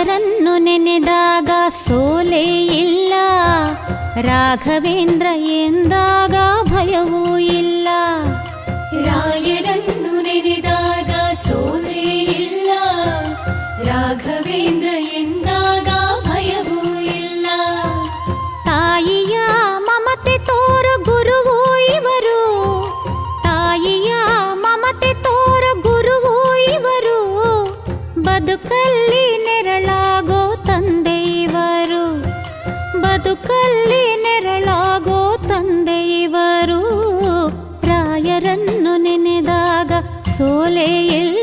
ರಾಯರನ್ನು ನೆನೆದಾಗ ಸೋಲೇ ಇಲ್ಲ, ರಾಘವೇಂದ್ರ ಎಂದಾಗ ಭಯವೂ ಇಲ್ಲ. ರಾಯರನ್ನು ನೆನೆದಾಗ ಸೋಲೇ ಇಲ್ಲ, ರಾಘವೇಂದ್ರ ಎಂದಾಗ ಭಯವೂ ಇಲ್ಲ. ತಾಯಿಯ ಮಮತೆ ತೋರು ಗುರುವು ಇವರು, ತಾಯಿಯ ಮಮತೆ ತೋರು ಗುರುವು ಇವರು, ಬದುಕಲ್ಲಿ ನೆರಳಾಗೋ ತಂದೆ ಇವರು, ಬದುಕಲ್ಲಿ ನೆರಳಾಗೋ ತಂದೆ ಇವರು. ರಾಯರನ್ನು ನೆನೆದಾಗ ಸೋಲೇ ಇಲ್ಲ,